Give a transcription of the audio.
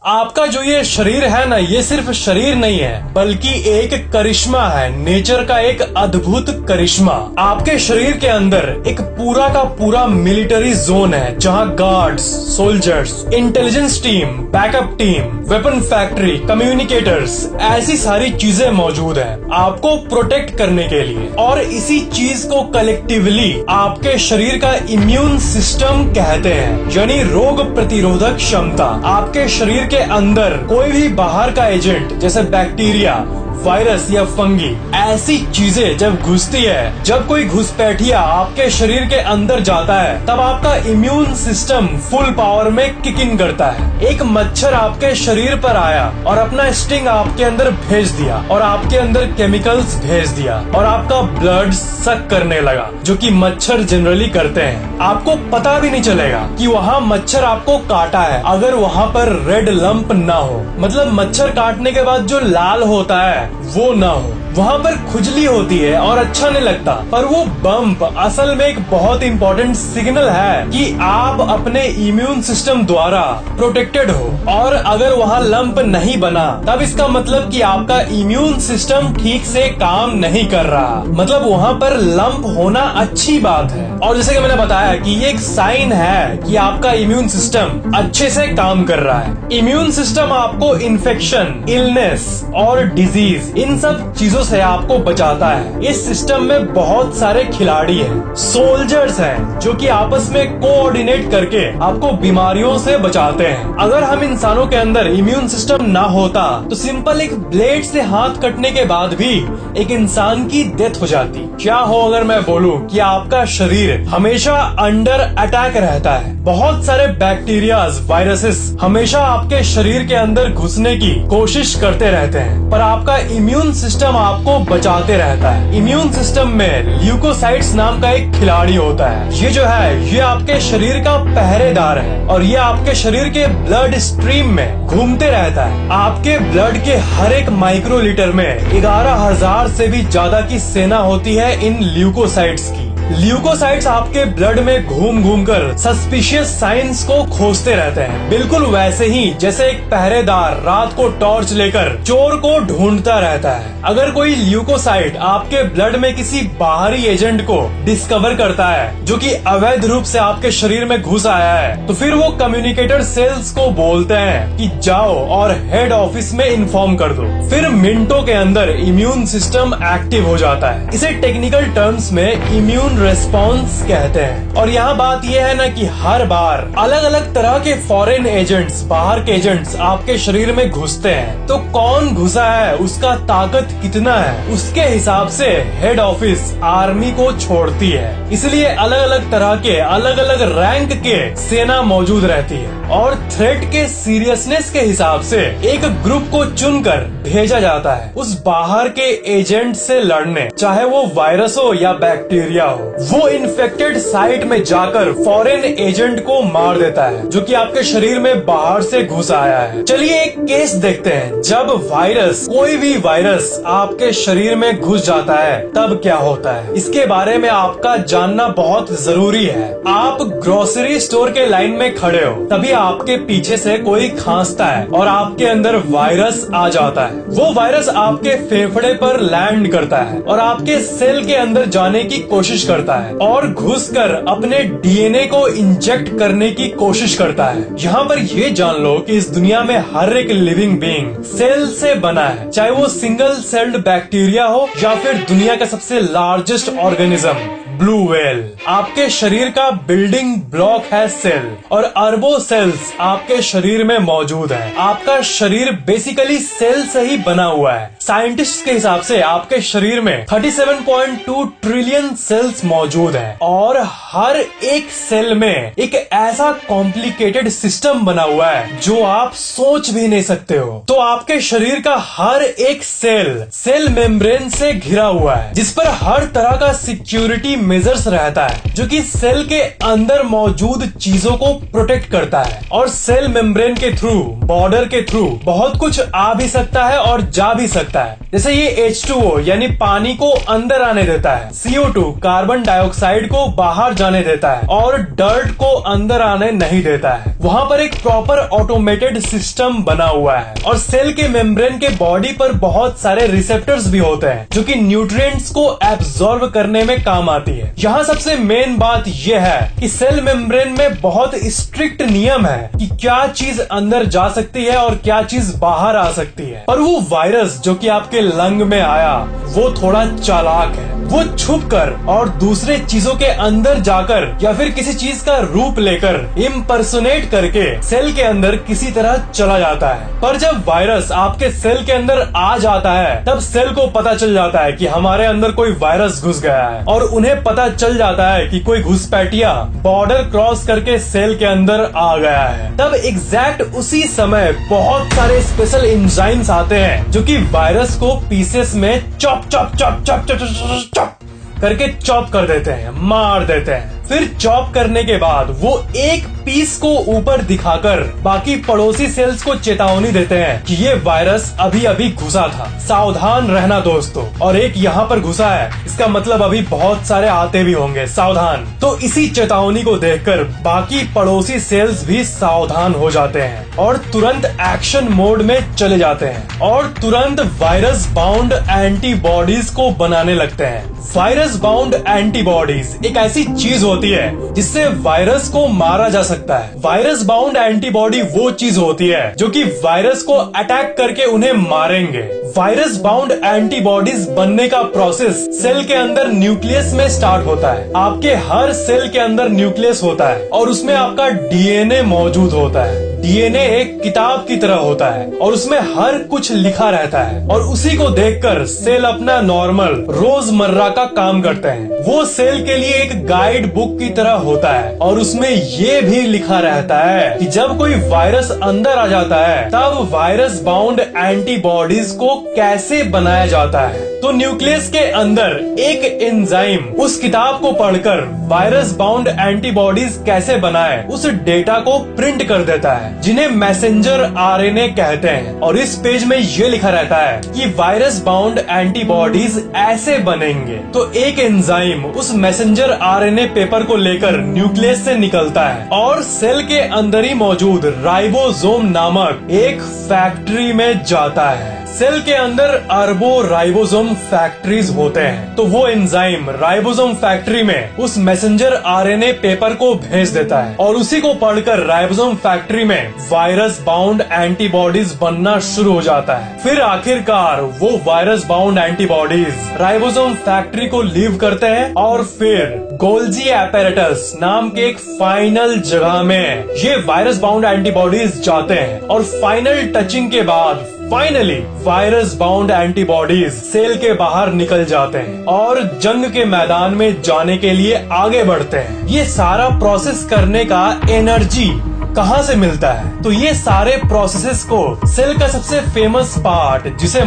आपका जो ये शरीर है ना, ये सिर्फ शरीर नहीं है बल्कि एक करिश्मा है, नेचर का एक अद्भुत करिश्मा। आपके शरीर के अंदर एक पूरा का पूरा मिलिट्री जोन है जहां guards, soldiers, intelligence team, backup team, weapon factory, communicators, ऐसी सारी चीजें मौजूद है आपको प्रोटेक्ट करने के लिए। और इसी चीज को कलेक्टिवली आपके शरीर का इम्यून सिस्टम कहते हैं, यानी रोग प्रतिरोधक क्षमता। आपके शरीर के अंदर कोई भी बाहर का एजेंट जैसे बैक्टीरिया, वायरस या फंगी, ऐसी चीजें जब घुसती है, जब कोई घुसपैठिया आपके शरीर के अंदर जाता है, तब आपका इम्यून सिस्टम फुल पावर में किक इन करता है। एक मच्छर आपके शरीर पर आया और अपना स्टिंग आपके अंदर भेज दिया और आपके अंदर केमिकल्स भेज दिया और आपका ब्लड सक करने लगा, जो कि मच्छर जनरली करते हैं। आपको पता भी नहीं चलेगा कि वहाँ मच्छर आपको काटा है अगर वहाँ पर रेड लंप ना हो, मतलब मच्छर काटने के बाद जो लाल होता है वो ना हो। वहाँ पर खुजली होती है और अच्छा नहीं लगता, पर वो बम्प असल में एक बहुत इंपॉर्टेंट सिग्नल है कि आप अपने इम्यून सिस्टम द्वारा प्रोटेक्टेड हो। और अगर वहाँ लंप नहीं बना तब इसका मतलब कि आपका इम्यून सिस्टम ठीक से काम नहीं कर रहा, मतलब वहाँ पर लंप होना अच्छी बात है। और जैसे कि मैंने बताया कि ये एक साइन है कि आपका इम्यून सिस्टम अच्छे से काम कर रहा है। इम्यून सिस्टम आपको इन्फेक्शन, इलनेस और डिजीज, इन सब चीजों से आपको बचाता है। इस सिस्टम में बहुत सारे खिलाड़ी हैं, सोल्जर्स हैं, जो कि आपस में कोऑर्डिनेट करके आपको बीमारियों से बचाते हैं। अगर हम इंसानों के अंदर इम्यून सिस्टम ना होता तो सिंपल एक ब्लेड से हाथ कटने के बाद भी एक इंसान की डेथ हो जाती। क्या हो अगर मैं बोलूं कि आपका शरीर हमेशा अंडर अटैक रहता है। बहुत सारे बैक्टीरियाज, वायरसेस हमेशा आपके शरीर के अंदर घुसने की कोशिश करते रहते हैं, पर आपका इम्यून सिस्टम आपको बचाते रहता है। इम्यून सिस्टम में ल्यूकोसाइट्स नाम का एक खिलाड़ी होता है। ये जो है ये आपके शरीर का पहरेदार है और ये आपके शरीर के ब्लड स्ट्रीम में घूमते रहता है। आपके ब्लड के हर एक माइक्रोलीटर में 11,000 से भी ज्यादा की सेना होती है इन ल्यूकोसाइट्स की। ल्यूकोसाइट्स आपके ब्लड में घूम घूम कर सस्पिशियस साइंस को खोजते रहते हैं, बिल्कुल वैसे ही जैसे एक पहरेदार रात को टॉर्च लेकर चोर को ढूंढता रहता है। अगर कोई ल्यूकोसाइट आपके ब्लड में किसी बाहरी एजेंट को डिस्कवर करता है जो कि अवैध रूप से आपके शरीर में घुस आया है, तो फिर वो कम्युनिकेटर सेल्स को बोलते हैं कि जाओ और हेड ऑफिस में इन्फॉर्म कर दो। फिर मिनटों के अंदर इम्यून सिस्टम एक्टिव हो जाता है। इसे टेक्निकल टर्म्स में इम्यून रेस्पॉन्स कहते हैं। और यहाँ बात यह है ना कि हर बार अलग अलग तरह के फॉरेन एजेंट्स, बाहर के एजेंट्स आपके शरीर में घुसते हैं, तो कौन घुसा है, उसका ताकत कितना है, उसके हिसाब से हेड ऑफिस आर्मी को छोड़ती है। इसलिए अलग अलग तरह के, अलग अलग रैंक के सेना मौजूद रहती है और थ्रेट के सीरियसनेस के हिसाब से एक ग्रुप को चुनकर भेजा जाता है उस बाहर के एजेंट से लड़ने, चाहे वो वायरस हो या बैक्टीरिया हो। वो इन्फेक्टेड साइट में जाकर फॉरेन एजेंट को मार देता है जो कि आपके शरीर में बाहर से घुस आया है। चलिए एक केस देखते हैं, जब वायरस, कोई भी वायरस आपके शरीर में घुस जाता है तब क्या होता है। इसके बारे में आपका जानना बहुत जरूरी है। आप ग्रोसरी स्टोर के लाइन में खड़े हो, तभी आपके पीछे से कोई खांसता है और आपके अंदर वायरस आ जाता है। वो वायरस आपके फेफड़े पर लैंड करता है और आपके सेल के अंदर जाने की कोशिश करता है और घुसकर अपने डीएनए को इंजेक्ट करने की कोशिश करता है। यहाँ पर ये जान लो कि इस दुनिया में हर एक लिविंग बीइंग सेल से बना है, चाहे वो सिंगल सेल्ड बैक्टीरिया हो या फिर दुनिया का सबसे लार्जेस्ट ऑर्गेनिज्म ब्लू व्हेल। आपके शरीर का बिल्डिंग ब्लॉक है सेल और अरबों सेल्स आपके शरीर में मौजूद है। आपका शरीर बेसिकली सेल से ही बना हुआ है। साइंटिस्ट के हिसाब से आपके शरीर में 37.2 ट्रिलियन सेल्स मौजूद है और हर एक सेल में एक ऐसा कॉम्प्लिकेटेड सिस्टम बना हुआ है जो आप सोच भी नहीं सकते हो। तो आपके शरीर का हर एक सेल मेम्ब्रेन से घिरा हुआ है जिस पर हर तरह का सिक्योरिटी मेजर्स रहता है जो कि सेल के अंदर मौजूद चीजों को प्रोटेक्ट करता है। और सेल मेम्ब्रेन के थ्रू, बॉर्डर के थ्रू बहुत कुछ आ भी सकता है और जा भी सकता है। जैसे ये H2O यानी पानी को अंदर आने देता है, CO2 कार्बन डाइऑक्साइड को बाहर जाने देता है और डर्ट को अंदर आने नहीं देता है। वहाँ पर एक प्रॉपर ऑटोमेटेड सिस्टम बना हुआ है। और सेल के मेम्ब्रेन के बॉडी पर बहुत सारे रिसेप्टर्स भी होते हैं जो कि न्यूट्रिएंट्स को एब्जॉर्ब करने में काम आती है। यहाँ सबसे मेन बात यह है कि सेल मेम्ब्रेन में बहुत स्ट्रिक्ट नियम है कि क्या चीज अंदर जा सकती है और क्या चीज बाहर आ सकती है। पर वो वायरस जो कि आपके लंग में आया वो थोड़ा चालाक है। वो छुपकर और दूसरे चीजों के अंदर जाकर या फिर किसी चीज का रूप लेकर इम्पर्सोनेट करके सेल के अंदर किसी तरह चला जाता है। पर जब वायरस आपके सेल के अंदर आ जाता है तब सेल को पता चल जाता है कि हमारे अंदर कोई वायरस घुस गया है और उन्हें पता चल जाता है कि कोई घुसपैठिया बॉर्डर क्रॉस करके सेल के अंदर आ गया है। तब एग्जैक्ट उसी समय बहुत सारे स्पेशल एंजाइम्स आते हैं जो कि वायरस को पीसेस में chop chop chop chop chop chop करके चॉप कर देते हैं, मार देते हैं। फिर चॉप करने के बाद वो एक पीस को ऊपर दिखाकर बाकी पड़ोसी सेल्स को चेतावनी देते हैं कि ये वायरस अभी अभी घुसा था, सावधान रहना दोस्तों। और एक यहाँ पर घुसा है, इसका मतलब अभी बहुत सारे आते भी होंगे, सावधान। तो इसी चेतावनी को देखकर बाकी पड़ोसी सेल्स भी सावधान हो जाते हैं और तुरंत एक्शन मोड में चले जाते हैं और तुरंत वायरस बाउंड एंटीबॉडीज को बनाने लगते हैं। वायरस बाउंड एंटीबॉडीज एक ऐसी चीज होती है जिससे वायरस को मारा जा सकता है। वायरस बाउंड एंटीबॉडी वो चीज होती है जो कि वायरस को अटैक करके उन्हें मारेंगे। वायरस बाउंड एंटीबॉडीज बनने का प्रोसेस सेल के अंदर न्यूक्लियस में स्टार्ट होता है। आपके हर सेल के अंदर न्यूक्लियस होता है और उसमें आपका DNA मौजूद होता है। DNA एक किताब की तरह होता है और उसमें हर कुछ लिखा रहता है और उसी को देखकर सेल अपना नॉर्मल रोजमर्रा का काम करते हैं। वो सेल के लिए एक गाइड बुक की तरह होता है और उसमें ये भी लिखा रहता है कि जब कोई वायरस अंदर आ जाता है तब वायरस बाउंड एंटीबॉडीज को कैसे बनाया जाता है। तो न्यूक्लियस के अंदर एक एंजाइम उस किताब को पढ़कर वायरस बाउंड एंटीबॉडीज कैसे बनाए उस डेटा को प्रिंट कर देता है, जिन्हें मैसेंजर RNA कहते हैं। और इस पेज में ये लिखा रहता है कि वायरस बाउंड एंटीबॉडीज ऐसे बनेंगे। तो एक एंजाइम उस मैसेंजर RNA पेपर को लेकर न्यूक्लियस से निकलता है और सेल के अंदर ही मौजूद राइबोसोम नामक एक फैक्ट्री में जाता है। सेल के अंदर अरबों राइबोसोम फैक्ट्रीज होते हैं। तो वो एंजाइम राइबोसोम फैक्ट्री में उस मैसेंजर RNA पेपर को भेज देता है और उसी को पढ़कर राइबोसोम फैक्ट्री में वायरस बाउंड एंटीबॉडीज बनना शुरू हो जाता है। फिर आखिरकार वो virus bound antibodies ribosome factory को लीव करते हैं और फिर गोल्जी एपेरेटस नाम के एक फाइनल जगह में ये वायरस बाउंड एंटीबॉडीज जाते हैं और फाइनल टचिंग के बाद finally virus bound antibodies cell के बाहर निकल जाते हैं और जंग के मैदान में जाने के लिए आगे बढ़ते हैं। ये सारा प्रोसेस करने का एनर्जी कहाँ से मिलता है? तो ये सारे प्रोसेसेस को सेल का सबसे फेमस पार्ट जिसे